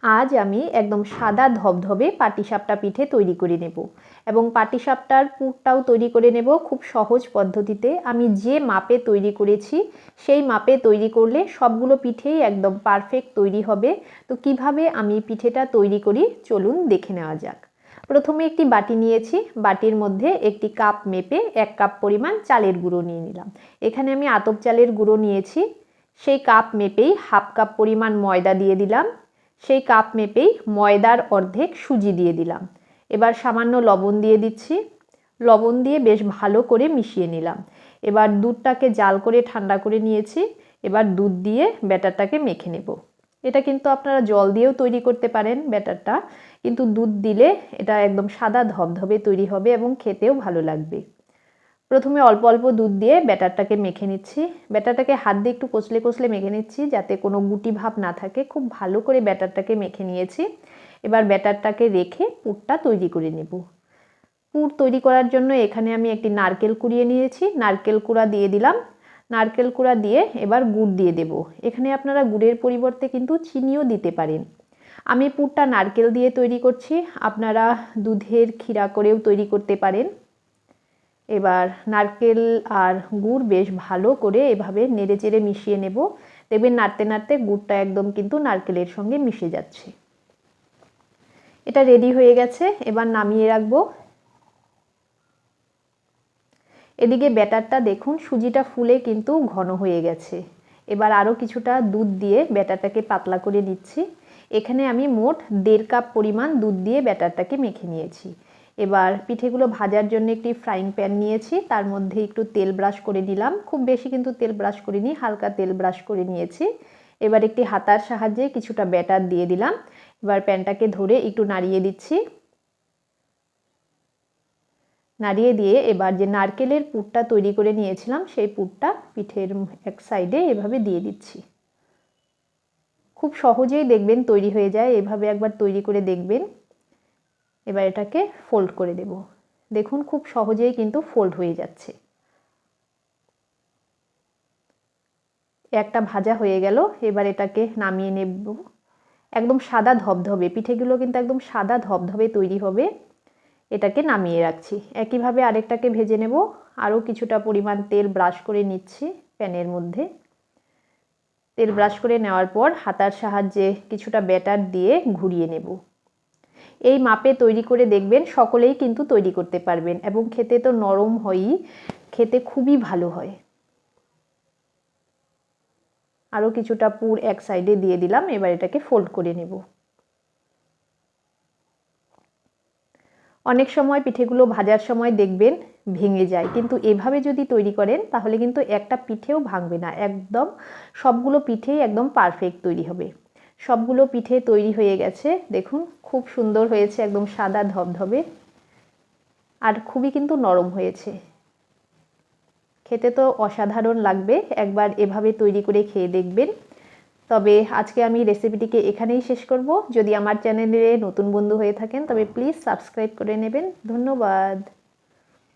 আজ আমি একদম সাদা ধবধবে পাটিসাপটা পিঠে তৈরি করে নেব এবং পাটিসাপটার পুরটাও তৈরি করে নেব খুব সহজ পদ্ধতিতে। আমি যে মাপে তৈরি করেছি সেই মাপে তৈরি করলে সবগুলো পিঠেই একদম পারফেক্ট তৈরি হবে। তো কিভাবে আমি পিঠেটা তৈরি করি চলুন দেখে নেওয়া যাক। প্রথমে একটি বাটি নিয়েছি, বাটির মধ্যে একটি কাপ মেপে 1 কাপ পরিমাণ চালের গুঁড়ো নিয়ে নিলাম। এখানে আমি আতপ চালের গুঁড়ো নিয়েছি, সেই কাপ মেপেই হাফ কাপ পরিমাণ ময়দা দিয়ে দিলাম, সেই কাপ মেপেই ময়দার অর্ধেক সুজি দিয়ে দিলাম। এবার সামান্য লবণ দিয়ে দিচ্ছি, লবণ দিয়ে বেশ ভালো করে মিশিয়ে নিলাম। এবার দুধটাকে জাল করে ঠান্ডা করে নিয়েছি, এবার দুধ দিয়ে ব্যাটারটাকে মেখে নেব। এটা কিন্তু আপনারা জল দিয়েও তৈরি করতে পারেন ব্যাটারটা, কিন্তু দুধ দিলে এটা একদম সাদা ধবধবে তৈরি হবে এবং খেতেও ভালো লাগবে। প্রথমে অল্প অল্প দুধ দিয়ে ব্যাটারটাকে মেখে নিচ্ছি, ব্যাটারটাকে হাত দিয়ে একটু কষলে কষলে মেখে নিচ্ছি যাতে কোনো গুটি ভাব না থাকে। খুব ভালো করে ব্যাটারটাকে মেখে নিয়েছি। এবার ব্যাটারটাকে রেখে পুরটা তৈরি করে নেব। পুর তৈরি করার জন্য এখানে আমি একটি নারকেল কুড়িয়ে নিয়েছি, নারকেল কুড়া দিয়ে দিলাম। নারকেল কুড়া দিয়ে এবার গুড় দিয়ে দেব। এখানে আপনারা গুড়ের পরিবর্তে কিন্তু চিনিও দিতে পারেন। আমি পুরটা নারকেল দিয়ে তৈরি করছি, আপনারা দুধের ক্ষীরা করেও তৈরি করতে পারেন। এবার নারকেল আর গুড় বেশ ভালো করে এভাবে নেড়ে চেড়ে মিশিয়ে নেব। দেখবেন নাড়তে নাড়তে গুড়টা একদম কিন্তু নারকেলের সঙ্গে মিশে যাচ্ছে। এটা রেডি হয়ে গেছে, এবার নামিয়ে রাখবো। এদিকে ব্যাটারটা দেখুন সুজিটা ফুলে কিন্তু ঘন হয়ে গেছে। এবার আরও কিছুটা দুধ দিয়ে ব্যাটারটাকে পাতলা করে নিচ্ছি। এখানে আমি মোট 1.5 কাপ পরিমাণ দুধ দিয়ে ব্যাটারটাকে মেখে নিয়েছি। এবার পিঠেগুলো ভাজার জন্য একটি ফ্রাইং প্যান নিয়েছি, তার মধ্যে একটু তেল ব্রাশ করে নিলাম। খুব বেশি কিন্তু তেল ব্রাশ করিনি, হালকা তেল ব্রাশ করে নিয়েছি। এবার একটি হাতার সাহায্যে কিছুটা ব্যাটার দিয়ে দিলাম। এবার প্যানটাকে ধরে একটু নাড়িয়ে দিচ্ছি। নাড়িয়ে দিয়ে এবার যে নারকেলের পুরটা তৈরি করে নিয়েছিলাম সেই পুরটা পিঠের এক সাইডে এভাবে দিয়ে দিচ্ছি। খুব সহজেই দেখবেন তৈরি হয়ে যায়, এভাবে একবার তৈরি করে দেখবেন। এবার এটাকে ফোল্ড করে দেব। দেখুন খুব সহজেই কিন্তু ফোল্ড হয়ে যাচ্ছে। একটা ভাজা হয়ে গেল, এবার এটাকে নামিয়ে নেব। একদম সাদা ধবধবে পিঠেগুলো কিন্তু একদম সাদা ধবধবে তৈরি হবে। এটাকে নামিয়ে রাখছি। একইভাবে আরেকটাকে ভেজে নেব। আরও কিছুটা পরিমাণ তেল ব্রাশ করে নিচ্ছি প্যানের মধ্যে। তেল ব্রাশ করে নেওয়ার পর হাতার সাহায্যে কিছুটা ব্যাটার দিয়ে ঘুরিয়ে নেব। এই মাপে তৈরি করে দেখবেন সকলেই কিন্তু তৈরি করতে পারবেন এবং খেতে তো নরম হয়ই, খেতে খুবই ভালো হয়। আরও কিছুটা পুর এক সাইডে দিয়ে দিলাম, এবার এটাকে ফোল্ড করে নেব। অনেক সময় পিঠেগুলো ভাজার সময় দেখবেন ভেঙে যায়, কিন্তু এভাবে যদি তৈরি করেন তাহলে কিন্তু একটা পিঠেও ভাঙবে না, একদম সবগুলো পিঠেই একদম পারফেক্ট তৈরি হবে। সবগুলো পিঠে তৈরি হয়ে গেছে, দেখুন খুব সুন্দর হয়েছে, একদম সাদা ধবধবে আর খুবই কিন্তু নরম হয়েছে। খেতে তো অসাধারণ লাগবে, একবার এভাবে তৈরি করে খেয়ে দেখবেন। তবে আজকে আমি রেসিপিটিকে এখানেই শেষ করব। যদি আমার চ্যানেলে নতুন বন্ধু হয়ে থাকেন তবে প্লিজ সাবস্ক্রাইব করে নেবেন। ধন্যবাদ।